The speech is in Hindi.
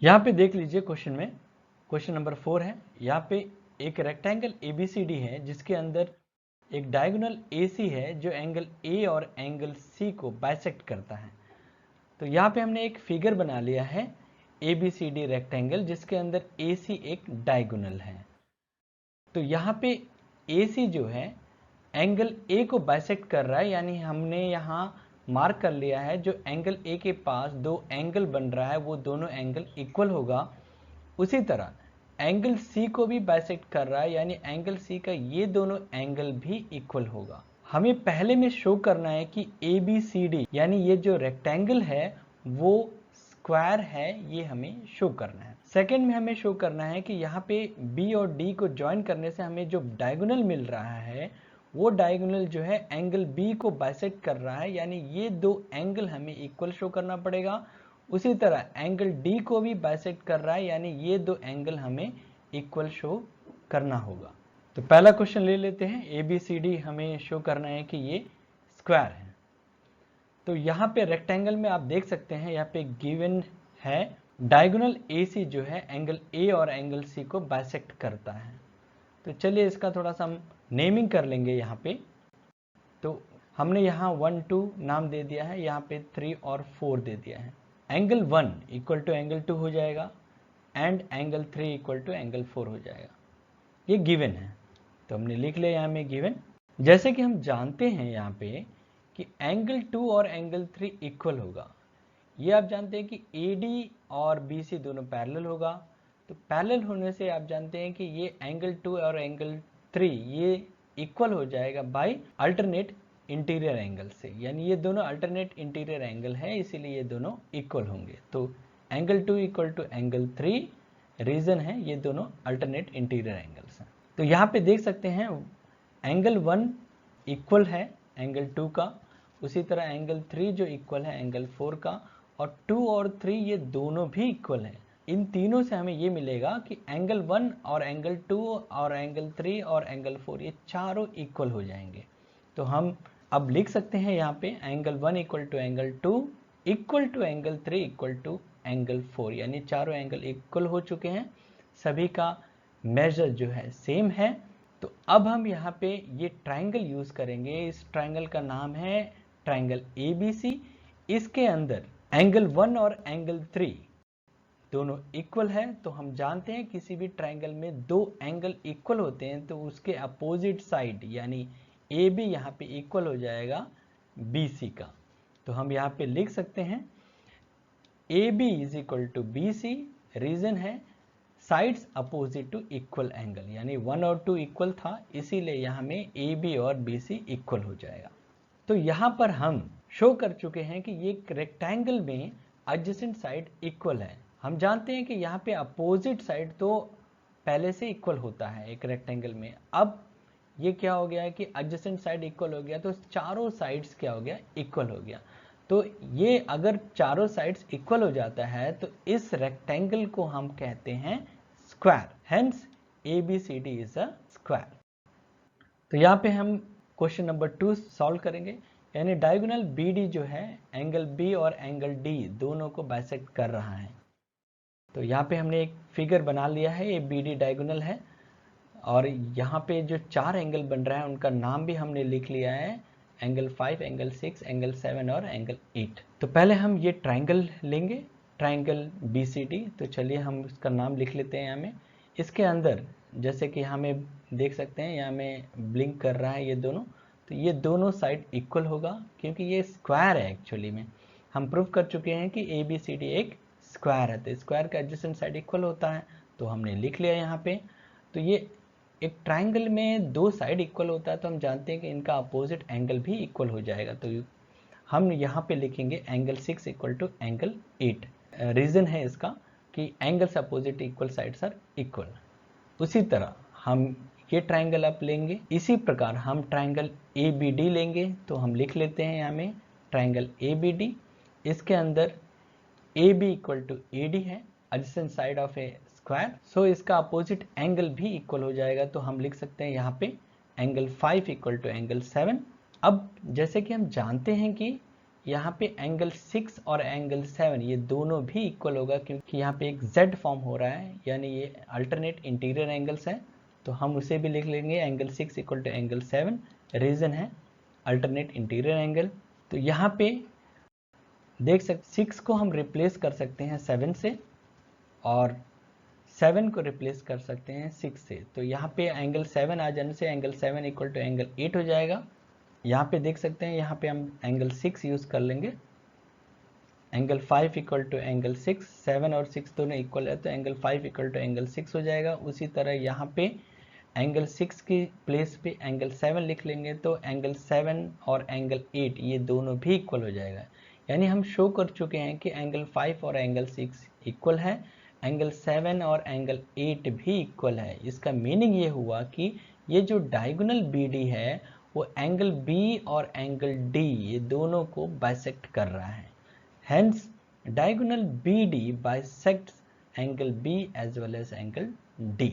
यहाँ पे देख लीजिए क्वेश्चन में, क्वेश्चन नंबर 4 है। यहाँ पे एक रेक्टेंगल ABCD है जिसके अंदर एक डायगोनल AC है जो एंगल A और एंगल C को बाइसेक्ट करता है। तो यहाँ पे हमने एक फिगर बना लिया है ABCD रेक्टेंगल जिसके अंदर AC एक डायगोनल है। तो यहाँ पे AC जो है एंगल A को बाइसेक्ट कर रहा है, यानी हमने यहाँ मार्क कर लिया है जो एंगल A के पास दो एंगल बन रहा है वो दोनों एंगल इक्वल होगा। उसी तरह एंगल C को भी बाइसेक्ट कर रहा है, यानी एंगल C का ये दोनों एंगल भी इक्वल होगा। हमें पहले में शो करना है कि ABCD यानी ये जो रेक्टेंगल है वो स्क्वायर है, ये हमें शो करना है। सेकंड में हमें शो करना है कि यहाँ पे B और D को ज्वाइन करने से हमें जो डायगोनल मिल रहा है वो डायगोनल जो है एंगल B को बाइसेक्ट कर रहा है, यानी ये दो एंगल हमें इक्वल शो करना पड़ेगा। उसी तरह एंगल D को भी बाइसेक्ट कर रहा है, यानी ये दो एंगल हमें इक्वल शो करना होगा। तो पहला क्वेश्चन ले लेते हैं। ABCD हमें शो करना है कि ये स्क्वायर है। तो यहाँ पे रेक्टेंगल में आप देख सकते हैं यहाँ पे गिवन है डायगोनल AC जो है एंगल A और एंगल C को बाइसेक्ट करता है। तो चलिए इसका थोड़ा सा हम नेमिंग कर लेंगे। यहाँ पे तो हमने यहाँ 1 2 नाम दे दिया है, यहाँ पे 3 और 4 दे दिया है। एंगल 1 इक्वल टू एंगल 2 हो जाएगा and angle 3 equal to angle 4 हो जाएगा। ये गिवन है तो हमने लिख लिया यहाँ में गिवन। जैसे कि हम जानते हैं यहाँ पे कि एंगल 2 और एंगल 3 इक्वल होगा। ये आप जानते हैं कि AD और BC दोनों पैरेलल होगा। तो पैरेलल होने से आप जानते हैं कि ये एंगल 2 और एंगल 3 ये इक्वल हो जाएगा बाय अल्टरनेट इंटीरियर एंगल से, यानी ये दोनों अल्टरनेट इंटीरियर एंगल है इसीलिए ये दोनों इक्वल होंगे। तो angle 2 equal to angle 3, reason है ये दोनों अल्टरनेट इंटीरियर एंगल्स हैं। तो यहाँ पे देख सकते हैं एंगल 1 इक्वल है एंगल 2 का, उसी तरह एंगल 3 जो इक्वल है एंगल 4 का, और 2 और 3 ये दोनों भी इक्वल है। इन तीनों से हमें ये मिलेगा कि एंगल 1 और एंगल 2 और एंगल 3 और एंगल 4 ये चारों इक्वल हो जाएंगे। तो हम अब लिख सकते हैं यहाँ पे angle 1 equal to angle 2 equal to angle 3 equal to angle 4, यानी चारों एंगल इक्वल हो चुके हैं, सभी का मेजर जो है सेम है। तो अब हम यहाँ पे ये ट्राइंगल यूज करेंगे। इस ट्राइंगल का नाम है ट्राइंगल ABC। इसके अंदर एंगल 1 और एंगल 3 दोनों इक्वल है। तो हम जानते हैं किसी भी ट्राइंगल में दो एंगल इक्वल होते हैं तो उसके अपोजिट साइड यानी AB यहाँ पे इक्वल हो जाएगा BC का। तो हम यहाँ पे लिख सकते हैं AB is equal to BC, reason है sides opposite to equal angle, यानी 1 और 2 इक्वल था इसीलिए यहाँ में AB और BC इक्वल हो जाएगा। तो यहाँ पर हम शो कर चुके हैं कि ये रेक्टेंगल में एडजेसेंट साइड इक्वल है। हम जानते हैं कि यहाँ पे अपोजिट साइड तो पहले से इक्वल होता है एक रेक्टेंगल में। अब ये क्या हो गया है कि एडजेसेंट साइड इक्वल हो गया तो चारों साइड्स क्या हो गया, इक्वल हो गया। तो ये अगर चारों साइड्स इक्वल हो जाता है तो इस रेक्टेंगल को हम कहते हैं square, hence ABCD is a square. तो यहाँ पे हम क्वेश्चन नंबर 2 सॉल्व करेंगे, यानी डायगोनल BD जो है एंगल B और एंगल D दोनों को बाइसेक्ट कर रहा है। तो यहाँ पे हमने एक फिगर बना लिया है, ये BD डायगोनल है और यहाँ पे जो चार एंगल बन रहा है उनका नाम भी हमने लिख लिया है, एंगल 5, एंगल 6, एंगल 7 और एंगल 8। तो पहले हम ये ट्राइंगल लेंगे, ट्राइंगल BCD। तो चलिए हम इसका नाम लिख लेते हैं यहाँ में। इसके अंदर जैसे कि यहाँ में देख सकते हैं यहाँ में ब्लिंक कर रहा है ये दोनों, तो ये दोनों साइड इक्वल होगा क्योंकि ये स्क्वायर है। एक्चुअली में हम प्रूव कर चुके हैं कि ABCD एक स्क्वायर है, तो स्क्वायर का एडजेसेंट साइड इक्वल होता है, तो हमने लिख लिया यहाँ पे। तो ये एक ट्राइंगल में दो साइड इक्वल होता है तो हम जानते हैं कि इनका अपोजिट एंगल भी इक्वल हो जाएगा। तो हम यहाँ पे लिखेंगे angle 6 equal to angle 8। Reason है इसका कि angles opposite equal sides are equal. उसी तरह हम ये ट्राइंगल आप लेंगे, इसी प्रकार हम ट्राइंगल ABD लेंगे। तो हम लिख लेते हैं यहाँ में ट्राइंगल ABD। इसके अंदर AB इक्वल टू AD है, adjacent side of a square, so इसका अपोजिट एंगल भी इक्वल हो जाएगा। तो हम लिख सकते हैं यहाँ पे एंगल 5 इक्वल टू एंगल 7। अब जैसे कि हम जानते हैं कि यहाँ पे एंगल 6 और एंगल 7 ये दोनों भी इक्वल होगा, क्योंकि यहाँ पे एक Z फॉर्म हो रहा है, यानी ये अल्टरनेट इंटीरियर एंगल्स है, तो हम उसे भी लिख लेंगे angle 6 equal to angle 7। Reason है अल्टरनेट इंटीरियर एंगल। तो यहाँ पे देख सकते 6 को हम रिप्लेस कर सकते हैं 7 से, और 7 को रिप्लेस कर सकते हैं 6 से। तो यहाँ पे एंगल 7 आ जाने से एंगल 7 इक्वल टू एंगल 8 हो जाएगा। यहाँ पे देख सकते हैं, यहाँ पे हम एंगल 6 यूज़ कर लेंगे, एंगल 5 इक्वल टू एंगल 6, 7 और 6 दोनों इक्वल है तो एंगल 5 इक्वल टू एंगल 6 हो जाएगा। उसी तरह यहाँ पे एंगल 6 की प्लेस पे एंगल 7 लिख लेंगे तो एंगल 7 और एंगल 8 ये दोनों भी इक्वल हो जाएगा। यानी हम शो कर चुके हैं कि एंगल 5 और एंगल 6 इक्वल है, एंगल 7 और एंगल 8 भी इक्वल है। इसका मीनिंग ये हुआ कि ये जो डायगोनल BD है वो एंगल B और एंगल D ये दोनों को बाइसेक्ट कर रहा है। Hence, diagonal BD bisects angle B as well as angle D.